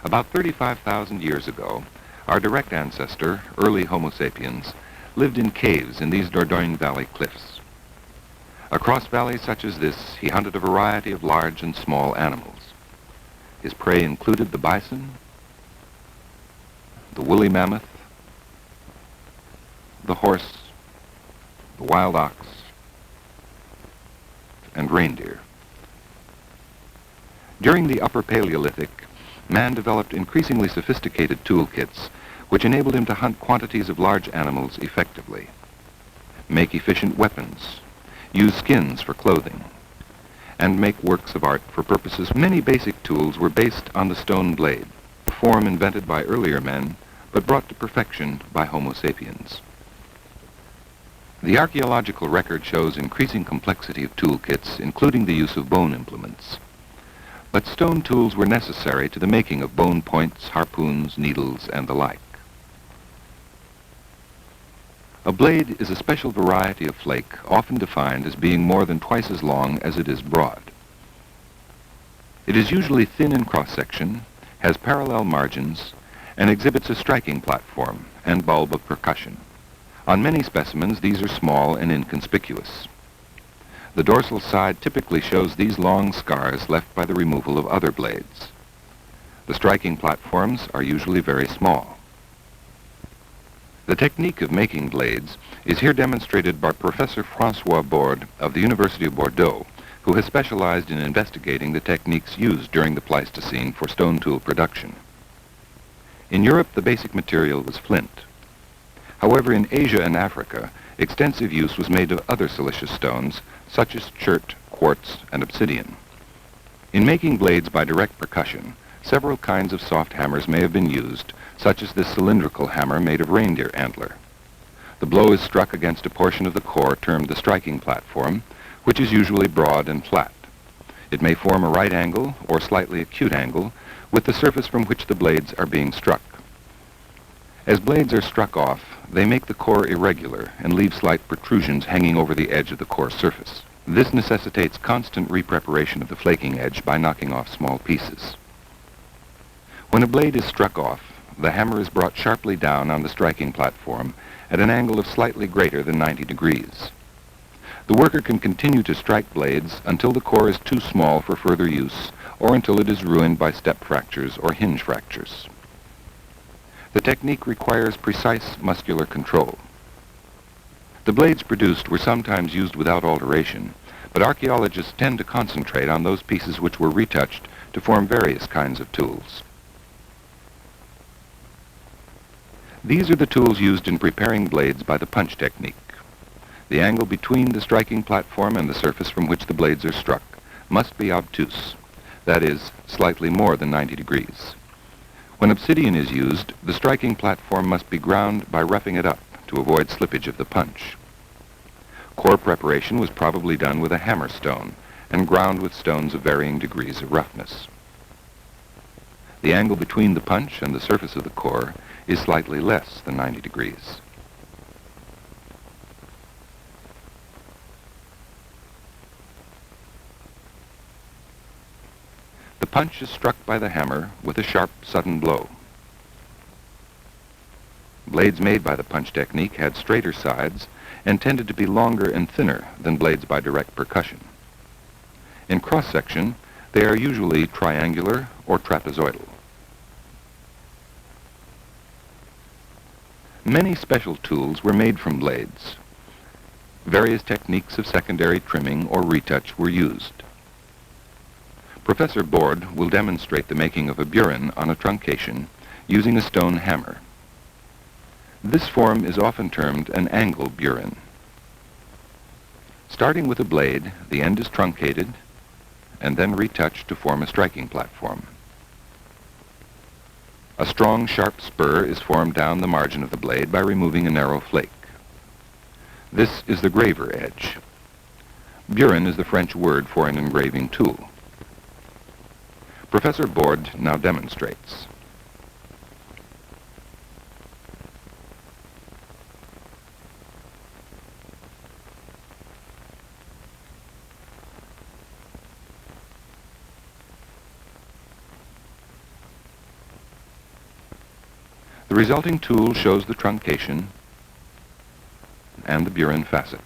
About 35,000 years ago, our direct ancestor, early Homo sapiens, lived in caves in these Dordogne Valley cliffs. Across valleys such as this, he hunted a variety of large and small animals. His prey included the bison, the woolly mammoth, the horse, the wild ox, and reindeer. During the Upper Paleolithic, man developed increasingly sophisticated toolkits which enabled him to hunt quantities of large animals effectively, make efficient weapons, use skins for clothing, and make works of art for purposes. Many basic tools were based on the stone blade, a form invented by earlier men but brought to perfection by Homo sapiens. The archaeological record shows increasing complexity of toolkits, including the use of bone implements. But stone tools were necessary to the making of bone points, harpoons, needles, and the like. A blade is a special variety of flake, often defined as being more than twice as long as it is broad. It is usually thin in cross-section, has parallel margins, and exhibits a striking platform and bulb of percussion. On many specimens, these are small and inconspicuous. The dorsal side typically shows these long scars left by the removal of other blades. The striking platforms are usually very small. The technique of making blades is here demonstrated by Professor Francois Bordes of the University of Bordeaux, who has specialized in investigating the techniques used during the Pleistocene for stone tool production. In Europe, the basic material was flint. However, in Asia and Africa, extensive use was made of other siliceous stones, such as chert, quartz, and obsidian. In making blades by direct percussion, several kinds of soft hammers may have been used, such as this cylindrical hammer made of reindeer antler. The blow is struck against a portion of the core termed the striking platform, which is usually broad and flat. It may form a right angle or slightly acute angle with the surface from which the blades are being struck. As blades are struck off, they make the core irregular and leave slight protrusions hanging over the edge of the core surface. This necessitates constant repreparation of the flaking edge by knocking off small pieces. When a blade is struck off, the hammer is brought sharply down on the striking platform at an angle of slightly greater than 90 degrees. The worker can continue to strike blades until the core is too small for further use or until it is ruined by step fractures or hinge fractures. The technique requires precise muscular control. The blades produced were sometimes used without alteration, but archaeologists tend to concentrate on those pieces which were retouched to form various kinds of tools. These are the tools used in preparing blades by the punch technique. The angle between the striking platform and the surface from which the blades are struck must be obtuse, that is, slightly more than 90 degrees. When obsidian is used, the striking platform must be ground by roughing it up to avoid slippage of the punch. Core preparation was probably done with a hammer stone and ground with stones of varying degrees of roughness. The angle between the punch and the surface of the core is slightly less than 90 degrees. The punch is struck by the hammer with a sharp, sudden blow. Blades made by the punch technique had straighter sides and tended to be longer and thinner than blades by direct percussion. In cross-section, they are usually triangular or trapezoidal. Many special tools were made from blades. Various techniques of secondary trimming or retouch were used. Professor Bordes will demonstrate the making of a burin on a truncation using a stone hammer. This form is often termed an angle burin. Starting with a blade, the end is truncated and then retouched to form a striking platform. A strong, sharp spur is formed down the margin of the blade by removing a narrow flake. This is the graver edge. Burin is the French word for an engraving tool. Professor Bordes now demonstrates. The resulting tool shows the truncation and the burin facet.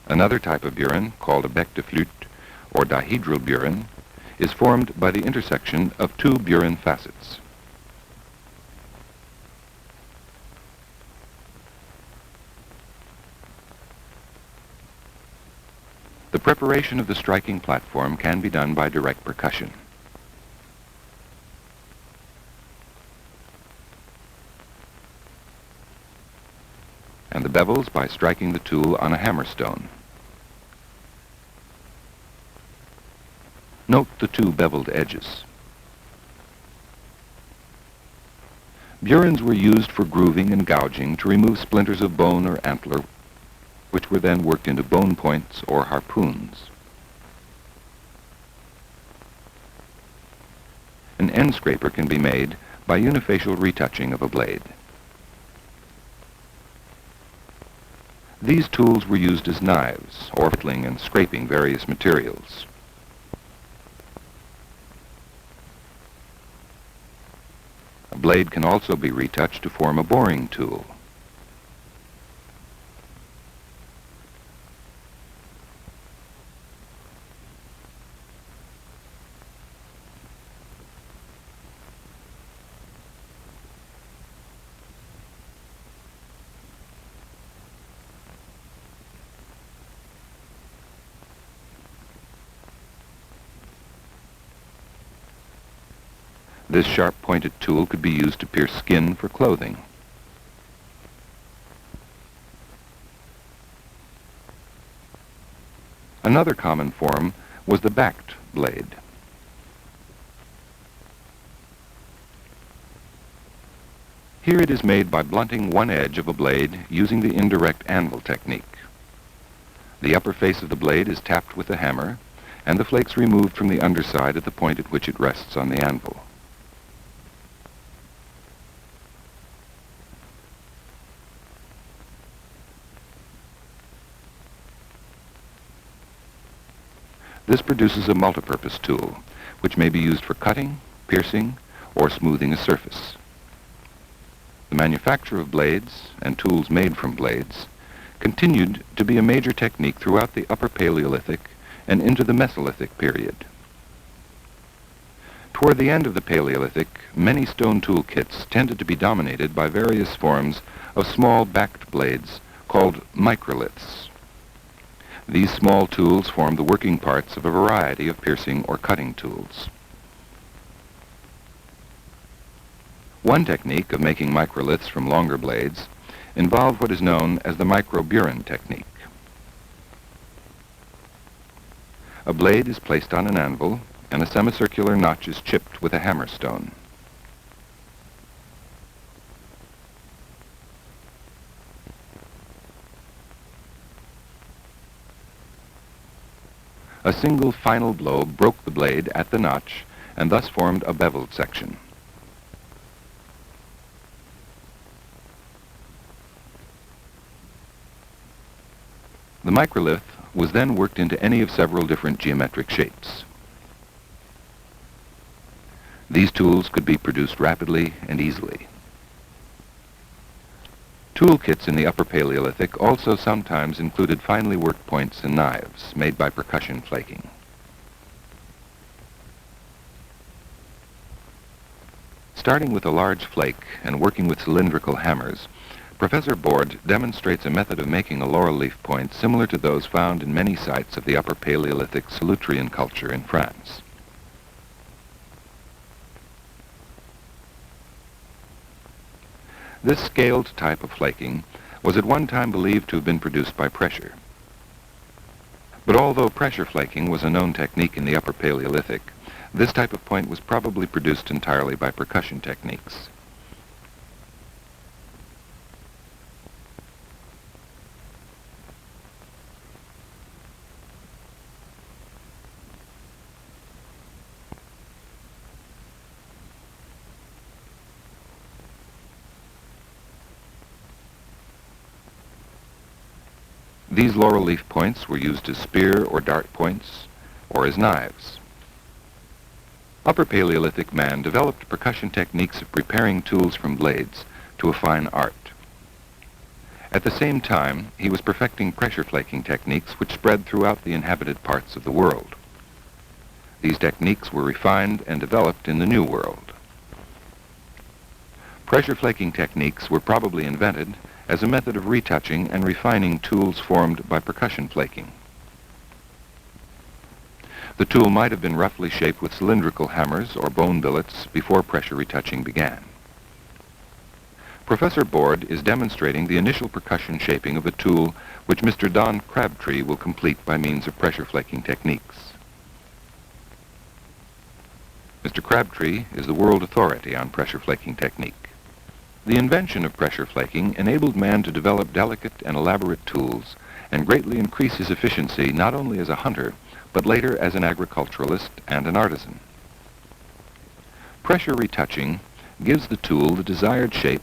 Another type of burin, called a bec de flûte, or dihedral burin, is formed by the intersection of two burin facets. The preparation of the striking platform can be done by direct percussion. And the bevels by striking the tool on a hammerstone. Note the two beveled edges. Burins were used for grooving and gouging to remove splinters of bone or antler, which were then worked into bone points or harpoons. An end scraper can be made by unifacial retouching of a blade. These tools were used as knives, or whittling and scraping various materials. A blade can also be retouched to form a boring tool. This sharp-pointed tool could be used to pierce skin for clothing. Another common form was the backed blade. Here it is made by blunting one edge of a blade using the indirect anvil technique. The upper face of the blade is tapped with the hammer, and the flakes removed from the underside at the point at which it rests on the anvil. This produces a multipurpose tool, which may be used for cutting, piercing, or smoothing a surface. The manufacture of blades, and tools made from blades, continued to be a major technique throughout the Upper Paleolithic and into the Mesolithic period. Toward the end of the Paleolithic, many stone tool kits tended to be dominated by various forms of small backed blades called microliths. These small tools formed the working parts of a variety of piercing or cutting tools. One technique of making microliths from longer blades involved what is known as the microburin technique. A blade is placed on an anvil and a semicircular notch is chipped with a hammerstone. A single final blow broke the blade at the notch and thus formed a beveled section. The microlith was then worked into any of several different geometric shapes. These tools could be produced rapidly and easily. Tool kits in the Upper Paleolithic also sometimes included finely worked points and knives made by percussion flaking. Starting with a large flake and working with cylindrical hammers, Professor Bordes demonstrates a method of making a laurel leaf point similar to those found in many sites of the Upper Paleolithic Solutrean culture in France. This scaled type of flaking was at one time believed to have been produced by pressure. But although pressure flaking was a known technique in the Upper Paleolithic, this type of point was probably produced entirely by percussion techniques. These laurel leaf points were used as spear or dart points, or as knives. Upper Paleolithic man developed percussion techniques of preparing tools from blades to a fine art. At the same time, he was perfecting pressure flaking techniques which spread throughout the inhabited parts of the world. These techniques were refined and developed in the New World. Pressure flaking techniques were probably invented as a method of retouching and refining tools formed by percussion flaking. The tool might have been roughly shaped with cylindrical hammers or bone billets before pressure retouching began. Professor Bordes is demonstrating the initial percussion shaping of a tool which Mr. Don Crabtree will complete by means of pressure flaking techniques. Mr. Crabtree is the world authority on pressure flaking technique. The invention of pressure flaking enabled man to develop delicate and elaborate tools and greatly increase his efficiency not only as a hunter, but later as an agriculturalist and an artisan. Pressure retouching gives the tool the desired shape,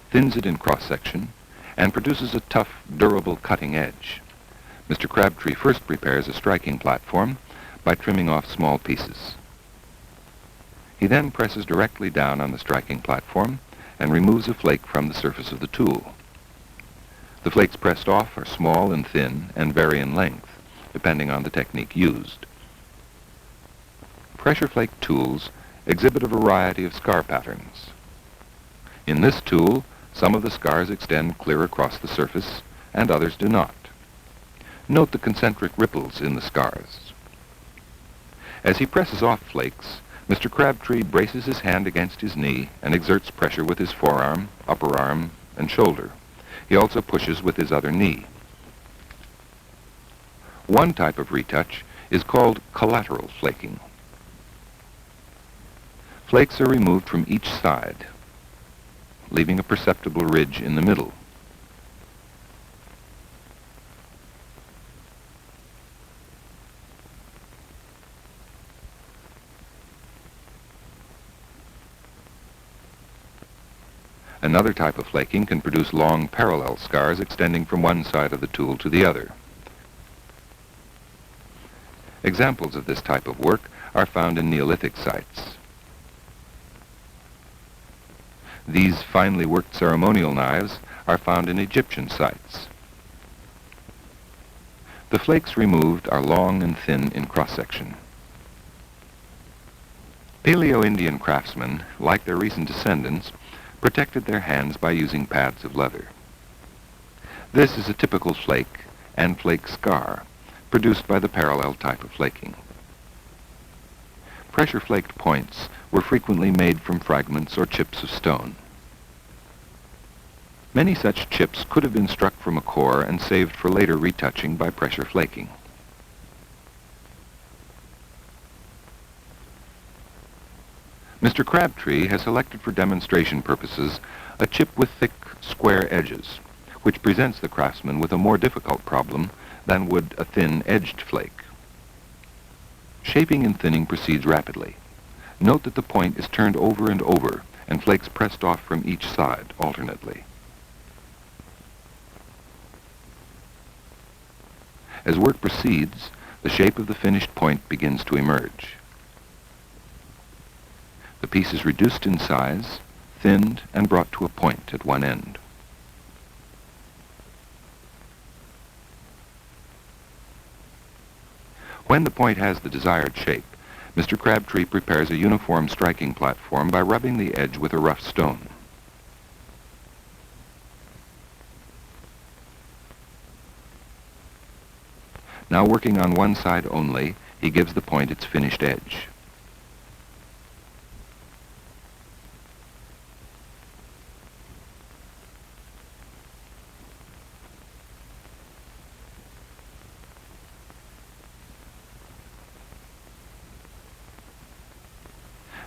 thins it in cross-section, and produces a tough, durable cutting edge. Mr. Crabtree first prepares a striking platform by trimming off small pieces. He then presses directly down on the striking platform and removes a flake from the surface of the tool. The flakes pressed off are small and thin and vary in length, depending on the technique used. Pressure flake tools exhibit a variety of scar patterns. In this tool, some of the scars extend clear across the surface, and others do not. Note the concentric ripples in the scars. As he presses off flakes, Mr. Crabtree braces his hand against his knee and exerts pressure with his forearm, upper arm, and shoulder. He also pushes with his other knee. One type of retouch is called collateral flaking. Flakes are removed from each side, leaving a perceptible ridge in the middle. Another type of flaking can produce long parallel scars extending from one side of the tool to the other. Examples of this type of work are found in Neolithic sites. These finely worked ceremonial knives are found in Egyptian sites. The flakes removed are long and thin in cross-section. Paleo-Indian craftsmen, like their recent descendants, protected their hands by using pads of leather. This is a typical flake and flake scar produced by the parallel type of flaking. Pressure-flaked points were frequently made from fragments or chips of stone. Many such chips could have been struck from a core and saved for later retouching by pressure flaking. Mr. Crabtree has selected for demonstration purposes a chip with thick, square edges, which presents the craftsman with a more difficult problem than would a thin-edged flake. Shaping and thinning proceeds rapidly. Note that the point is turned over and over, and flakes pressed off from each side alternately. As work proceeds, the shape of the finished point begins to emerge. The piece is reduced in size, thinned, and brought to a point at one end. When the point has the desired shape, Mr. Crabtree prepares a uniform striking platform by rubbing the edge with a rough stone. Now working on one side only, he gives the point its finished edge.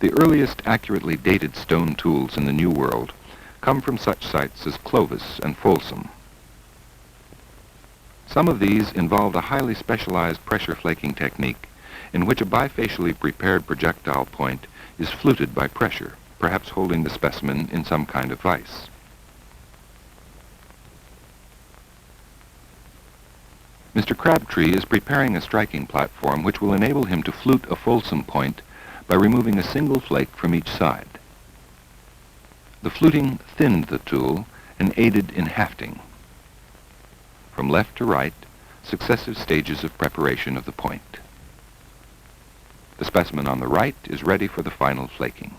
The earliest accurately dated stone tools in the New World come from such sites as Clovis and Folsom. Some of these involved a highly specialized pressure flaking technique in which a bifacially prepared projectile point is fluted by pressure, perhaps holding the specimen in some kind of vise. Mr. Crabtree is preparing a striking platform which will enable him to flute a Folsom point by removing a single flake from each side. The fluting thinned the tool and aided in hafting. From left to right, successive stages of preparation of the point. The specimen on the right is ready for the final flaking.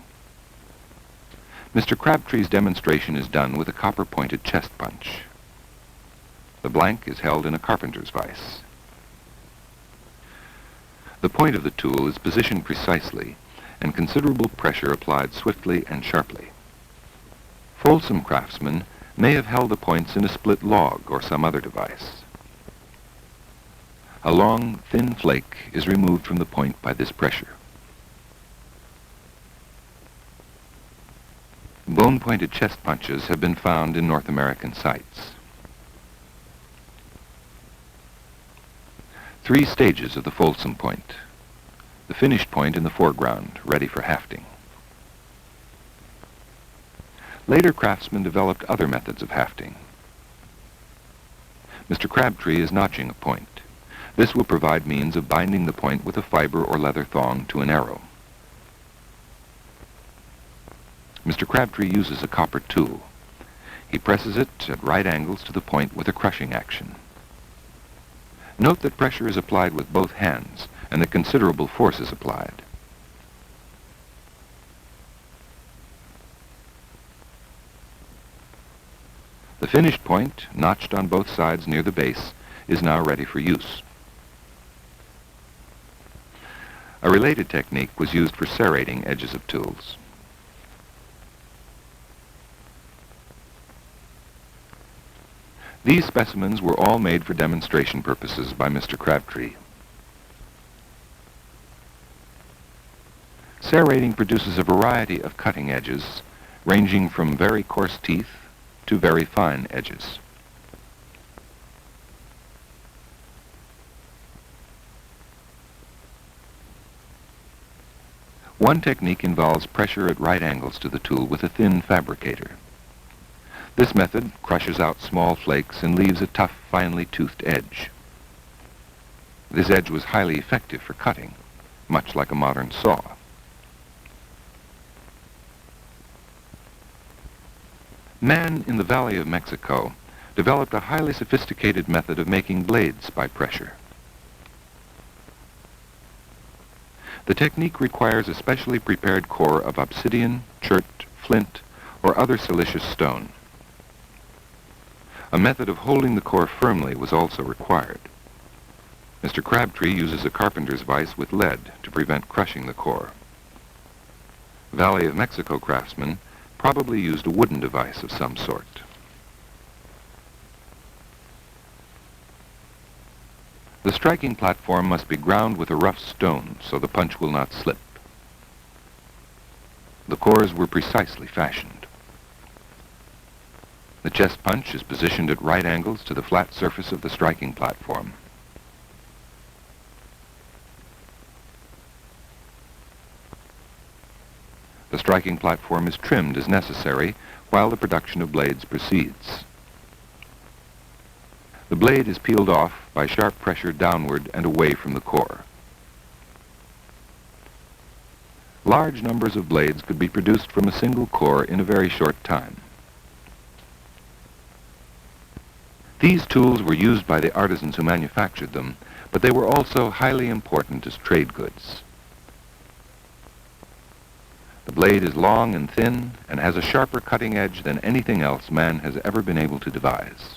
Mr. Crabtree's demonstration is done with a copper-pointed chest punch. The blank is held in a carpenter's vise. The point of the tool is positioned precisely and considerable pressure applied swiftly and sharply. Fulsome craftsmen may have held the points in a split log or some other device. A long, thin flake is removed from the point by this pressure. Bone-pointed chest punches have been found in North American sites. 3 stages of the fulsome point. The finished point in the foreground, ready for hafting. Later craftsmen developed other methods of hafting. Mr. Crabtree is notching a point. This will provide means of binding the point with a fiber or leather thong to an arrow. Mr. Crabtree uses a copper tool. He presses it at right angles to the point with a crushing action. Note that pressure is applied with both hands and that considerable force is applied. The finished point, notched on both sides near the base, is now ready for use. A related technique was used for serrating edges of tools. These specimens were all made for demonstration purposes by Mr. Crabtree. Serrating produces a variety of cutting edges, ranging from very coarse teeth to very fine edges. One technique involves pressure at right angles to the tool with a thin fabricator. This method crushes out small flakes and leaves a tough, finely toothed edge. This edge was highly effective for cutting, much like a modern saw. Man in the Valley of Mexico developed a highly sophisticated method of making blades by pressure. The technique requires a specially prepared core of obsidian, chert, flint, or other silicious stone. A method of holding the core firmly was also required. Mr. Crabtree uses a carpenter's vise with lead to prevent crushing the core. Valley of Mexico craftsmen probably used a wooden device of some sort. The striking platform must be ground with a rough stone so the punch will not slip. The cores were precisely fashioned. The chest punch is positioned at right angles to the flat surface of the striking platform. The striking platform is trimmed as necessary while the production of blades proceeds. The blade is peeled off by sharp pressure downward and away from the core. Large numbers of blades could be produced from a single core in a very short time. These tools were used by the artisans who manufactured them, but they were also highly important as trade goods. The blade is long and thin and has a sharper cutting edge than anything else man has ever been able to devise.